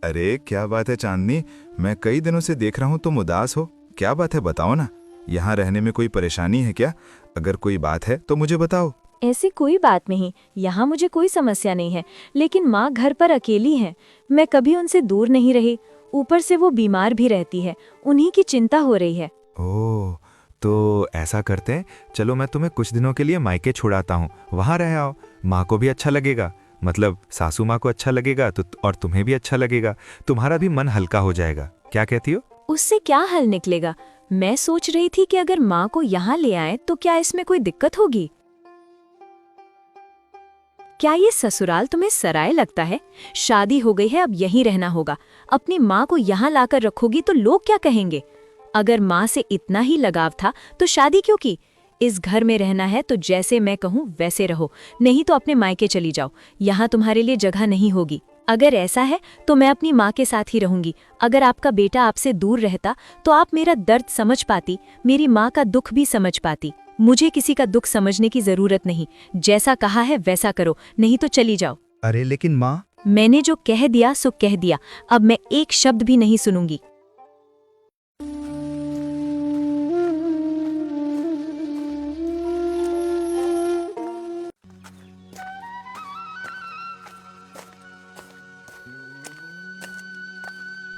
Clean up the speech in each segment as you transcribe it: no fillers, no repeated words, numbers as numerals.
अरे क्या बात है चांदनी, मैं कई दिनों से देख रहा हूँ तुम उदास हो। क्या बात है बताओ ना। यहाँ रहने में कोई परेशानी है क्या? अगर कोई बात है तो मुझे बताओ। ऐसी कोई बात नहीं, यहाँ मुझे कोई समस्या नहीं है। लेकिन माँ घर पर अकेली हैं। मैं कभी उनसे दूर नहीं रही। ऊपर से वो बीमार भी रहती है। उन्हीं की चिंता हो रही है। ओह, तो ऐसा करते हैं, चलो मैं तुम्हें कुछ दिनों के लिए मायके छुड़ाता हूँ, वहाँ रह आओ। माँ को भी अच्छा लगेगा, मतलब सासू माँ को अच्छा लगेगा तो और तुम्हें भी अच्छा लगेगा। तुम्हारा भी मन हल्का हो जाएगा। क्या कहती हो? उससे क्या हल निकलेगा? मैं सोच रही थी कि अगर माँ को यहाँ ले आए तो क्या इसमें कोई दिक्कत होगी? क्या ये ससुराल तुम्हें सराय लगता है? शादी हो गई है, अब यहीं रहना होगा। अपनी माँ को यहाँ लाकर रखोगी तो लोग क्या कहेंगे? अगर माँ से इतना ही लगाव था तो शादी क्यों की? इस घर में रहना है तो जैसे मैं कहूँ वैसे रहो, नहीं तो अपने मायके चली जाओ। यहाँ तुम्हारे लिए जगह नहीं होगी। अगर ऐसा है तो मैं अपनी माँ के साथ ही रहूंगी। अगर आपका बेटा आपसे दूर रहता तो आप मेरा दर्द समझ पाती, मेरी माँ का दुख भी समझ पाती। मुझे किसी का दुख समझने की जरूरत नहीं। जैसा कहा है वैसा करो, नहीं तो चली जाओ। अरे लेकिन माँ। मैंने जो कह दिया सो कह दिया। अब मैं एक शब्द भी नहीं सुनूंगी।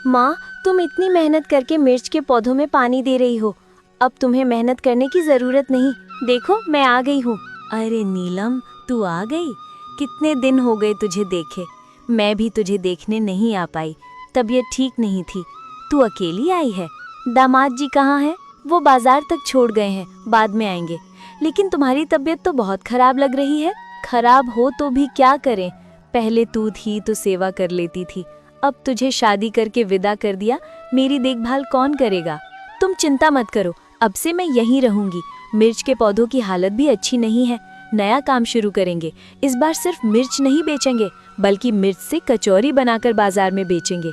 माँ, तुम इतनी मेहनत करके मिर्च के पौधों में पानी दे रही हो। अब तुम्हें मेहनत करने की जरूरत नहीं। देखो मैं आ गई हूँ। अरे नीलम, तू आ गई? कितने दिन हो गए तुझे देखे। मैं भी तुझे देखने नहीं आ पाई, तबीयत ठीक नहीं थी। तू अकेली आई है? दामाद जी कहाँ हैं? वो बाजार तक छोड़ गए हैं, बाद में आएंगे। लेकिन तुम्हारी तबीयत तो बहुत खराब लग रही है। खराब हो तो भी क्या करें, पहले तू थी तो सेवा कर लेती थी। अब तुझे शादी करके विदा कर दिया, मेरी देखभाल कौन करेगा? तुम चिंता मत करो, अब से मैं यहीं रहूंगी। मिर्च के पौधों की हालत भी अच्छी नहीं है। नया काम शुरू करेंगे। इस बार सिर्फ मिर्च नहीं बेचेंगे, बल्कि मिर्च से कचौरी बनाकर बाजार में बेचेंगे।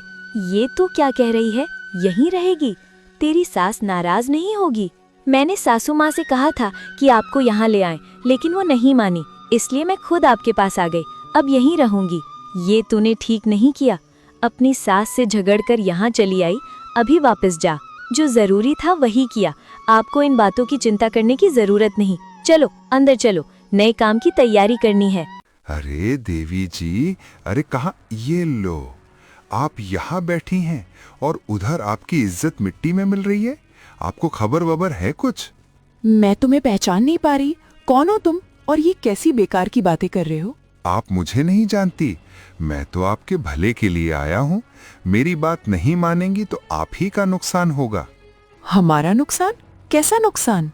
ये तो क्या कह रही है? यहीं रहेगी? तेरी सास नाराज नहीं होगी? मैंने सासू माँ से कहा था कि आपको यहाँ ले आएं, लेकिन वो नहीं मानी, इसलिए मैं खुद आपके पास आ गई। अब यहीं रहूंगी। ये तूने ठीक नहीं किया। अपनी सास से झगड़कर यहाँ चली आई। अभी वापस जा। जो जरूरी था वही किया। आपको इन बातों की चिंता करने की जरूरत नहीं। चलो अंदर चलो, नए काम की तैयारी करनी है। अरे देवी जी, अरे कहाँ, ये लो, आप यहाँ बैठी हैं और उधर आपकी इज्जत मिट्टी में मिल रही है। आपको खबर वबर है कुछ? मैं तुम्हें पहचान नहीं पा रही। कौन हो तुम और ये कैसी बेकार की बातें कर रहे हो? आप मुझे नहीं जानती। मैं तो आपके भले के लिए आया हूँ। मेरी बात नहीं मानेंगी तो आप ही का नुकसान होगा। हमारा नुकसान? कैसा नुकसान?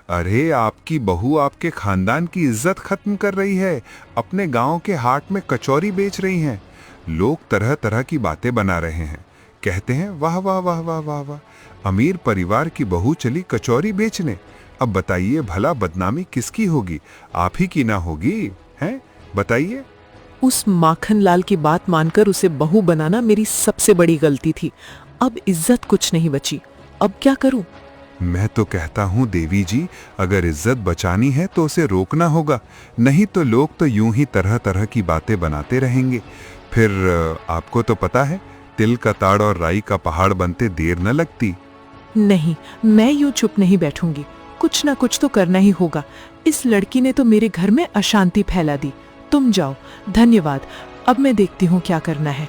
अरे आपकी बहू आपके खानदान की इज्जत खत्म कर रही है। अपने गांव के हाट में कचौरी बेच रही हैं। लोग तरह तरह की बातें बना रहे हैं। कहते हैं वाह वाह वाह वाह वाह वाह, अमीर परिवार की बहू चली कचौरी बेचने। अब बताइए भला बदनामी किसकी होगी? आप ही की ना होगी? हैं, बताइए। उस माखन लाल की बात मानकर उसे बहू बनाना मेरी सबसे बड़ी गलती थी। अब इज्जत कुछ नहीं बची। अब क्या करूं? मैं तो कहता हूँ देवी जी, अगर इज्जत बचानी है तो उसे रोकना होगा, नहीं तो लोग तो यूं ही तरह तरह की बातें बनाते रहेंगे। फिर आपको तो पता है, तिल का ताड़ और राई का पहाड़ बनते देर न लगती। नहीं, मैं यूं चुप नहीं बैठूंगी। कुछ ना कुछ तो करना ही होगा। इस लड़की ने तो मेरे घर में अशांति फैला दी। तुम जाओ, धन्यवाद। अब मैं देखती हूँ क्या करना है।